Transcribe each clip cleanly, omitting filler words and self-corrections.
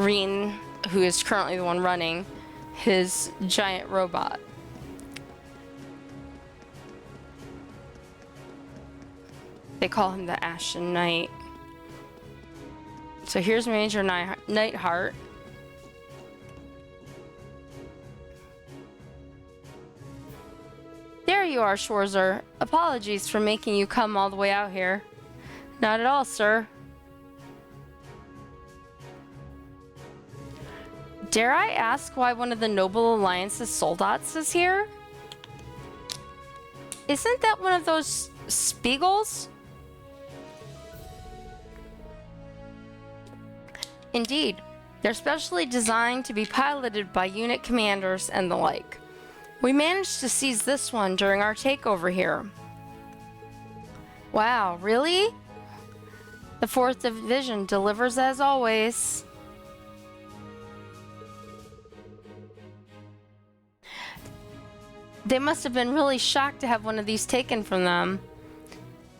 Green, who is currently the one running his giant robot. They call him the Ashen Knight. So here's Major Neithardt. There you are, Schwarzer. Apologies for making you come all the way out here. Not at all, sir. Dare I ask why one of the Noble Alliance's soldats is here? Isn't that one of those Spiegels? Indeed. They're specially designed to be piloted by unit commanders and the like. We managed to seize this one during our takeover here. Wow, really? The 4th Division delivers as always. They must have been really shocked to have one of these taken from them.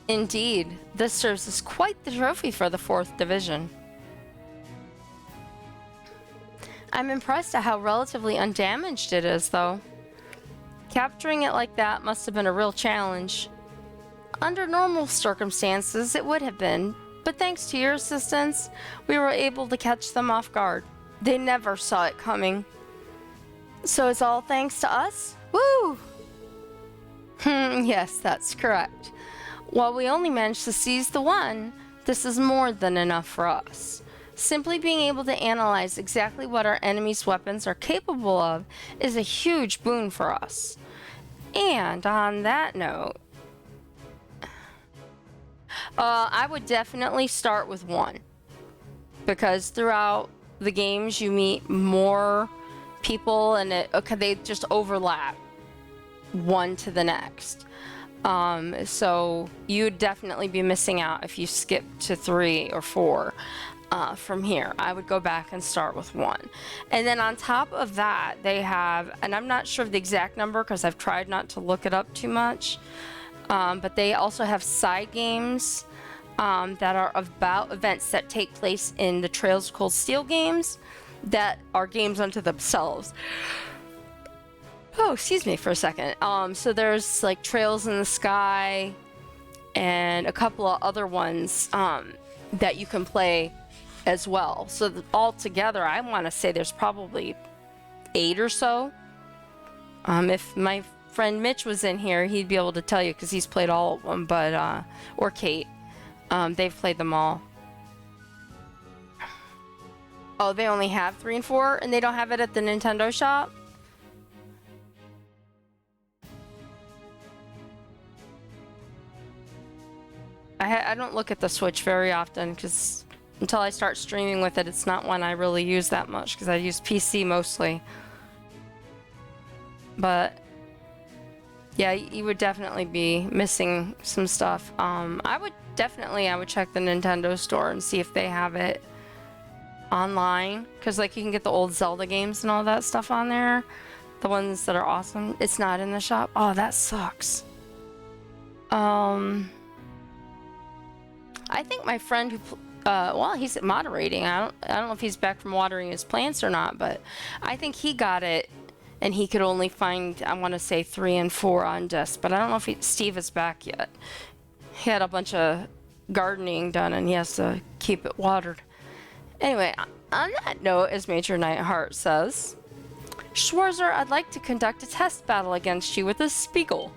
Indeed, this serves as quite the trophy for the 4th Division. I'm impressed at how relatively undamaged it is, though. Capturing it like that must have been a real challenge. Under normal circumstances, it would have been, but thanks to your assistance, we were able to catch them off guard. They never saw it coming. So it's all thanks to us? Woo! Yes, that's correct. While we only managed to seize the one, this is more than enough for us. Simply being able to analyze exactly what our enemy's weapons are capable of is a huge boon for us. And on that note, I would definitely start with 1. Because throughout the games you meet more people and they just overlap one to the next. So you'd definitely be missing out if you skip to 3 or 4. From here, I would go back and start with 1. And then on top of that, they have, and I'm not sure of the exact number because I've tried not to look it up too much, but they also have side games that are about events that take place in the Trails of Cold Steel games that are games unto themselves. Oh, excuse me for a second. So there's like Trails in the Sky and a couple of other ones that you can play as well. So altogether, I want to say there's probably 8 or so. If my friend Mitch was in here, he'd be able to tell you because he's played all of them. But or Kate, they've played them all. Oh, they only have 3 and 4, and they don't have it at the Nintendo shop. I don't look at the Switch very often because until I start streaming with it, it's not one I really use that much because I use PC mostly. But yeah, you would definitely be missing some stuff. I would check the Nintendo store and see if they have it online because like you can get the old Zelda games and all that stuff on there, the ones that are awesome. It's not in the shop. Oh, that sucks. I think my friend who well, he's moderating. I don't know if he's back from watering his plants or not, but I think he got it and he could only find, I want to say 3 and 4 on disc, but I don't know if Steve is back yet. He had a bunch of gardening done and he has to keep it watered. Anyway, on that note, as Major Neithardt says, Schwarzer, I'd like to conduct a test battle against you with a Spiegel.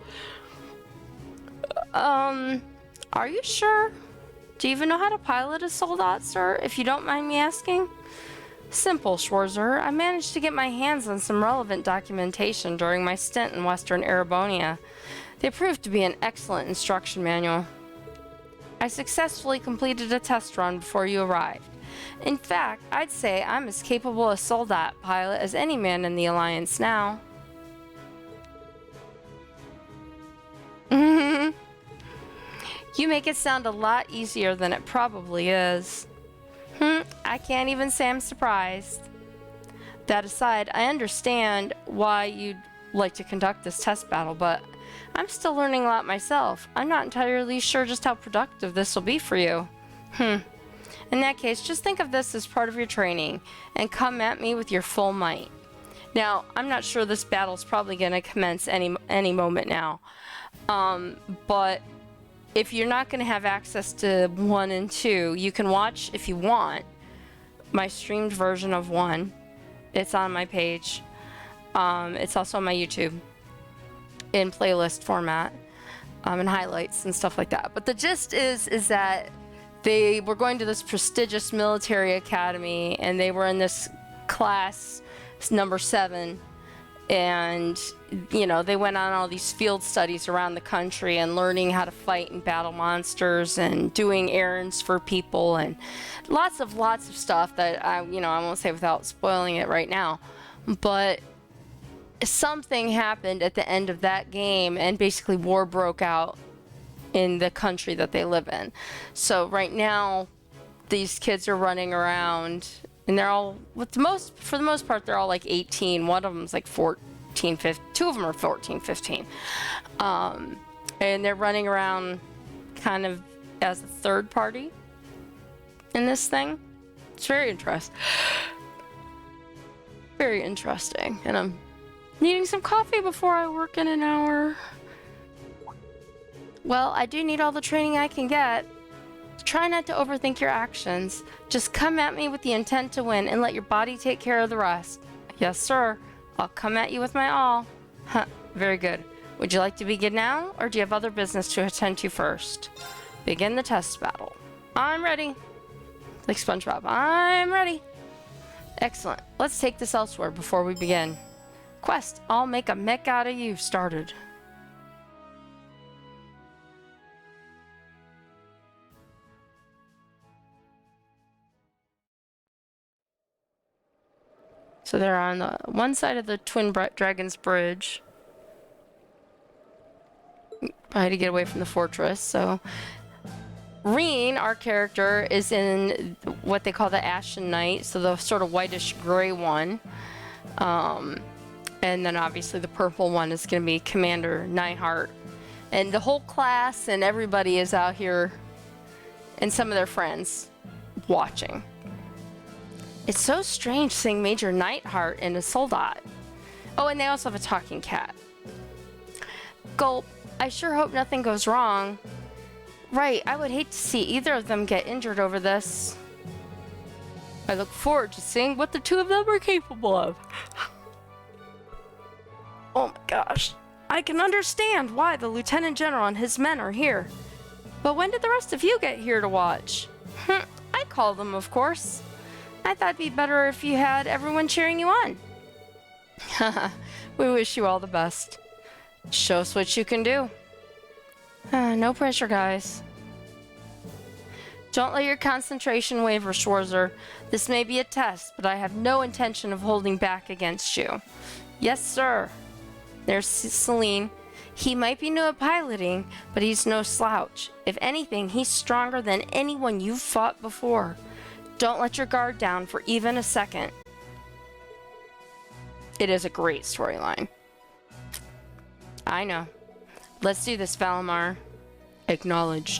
Are you sure? Do you even know how to pilot a soldat, sir, if you don't mind me asking? Simple, Schwarzer. I managed to get my hands on some relevant documentation during my stint in Western Erebonia. They proved to be an excellent instruction manual. I successfully completed a test run before you arrived. In fact, I'd say I'm as capable a soldat pilot as any man in the Alliance now. You make it sound a lot easier than it probably is. I can't even say I'm surprised. That aside, I understand why you'd like to conduct this test battle, but I'm still learning a lot myself. I'm not entirely sure just how productive this will be for you. In that case, just think of this as part of your training and come at me with your full might. Now, I'm not sure this battle's probably going to commence any moment now. But if you're not going to have access to 1 and 2, you can watch, if you want, my streamed version of 1. It's on my page. It's also on my YouTube in playlist format, and highlights and stuff like that. But the gist is that they were going to this prestigious military academy, and they were in this class number 7, and you know, they went on all these field studies around the country and learning how to fight and battle monsters and doing errands for people and lots of stuff that I won't say without spoiling it right now. But something happened at the end of that game, and basically war broke out in the country that they live in. So right now, these kids are running around, and they're all, for the most part, they're all like 18. One of them's like 14, 15. Two of them are 14, 15. And they're running around kind of as a third party in this thing. It's very interesting. Very interesting. And I'm needing some coffee before I work in an hour. Well, I do need all the training I can get. Try not to overthink your actions. Just come at me with the intent to win and let your body take care of the rest. Yes, sir. I'll come at you with my all. Huh, very good. Would you like to begin now, or do you have other business to attend to first? Begin the test battle. I'm ready. Like SpongeBob, I'm ready. Excellent. Let's take this elsewhere before we begin. Quest, I'll make a mech out of you, started. So they're on the one side of the Twin Dragons Bridge. I had to get away from the fortress, so... Reen, our character, is in what they call the Ashen Knight, so the sort of whitish gray one. And then obviously the purple one is going to be Commander Neithardt. And the whole class and everybody is out here, and some of their friends, watching. It's so strange seeing Major Neithardt in a soldat. Oh, and they also have a talking cat. Gulp, I sure hope nothing goes wrong. Right, I would hate to see either of them get injured over this. I look forward to seeing what the two of them are capable of. Oh my gosh. I can understand why the Lieutenant General and his men are here. But when did the rest of you get here to watch? I call them, of course. I thought it'd be better if you had everyone cheering you on. Haha, we wish you all the best. Show us what you can do. No pressure, guys. Don't let your concentration waver, Schwarzer. This may be a test, but I have no intention of holding back against you. Yes, sir. There's Celine. He might be new at piloting, but he's no slouch. If anything, he's stronger than anyone you've fought before. Don't let your guard down for even a second. It is a great storyline. I know. Let's do this, Valimar. Acknowledged.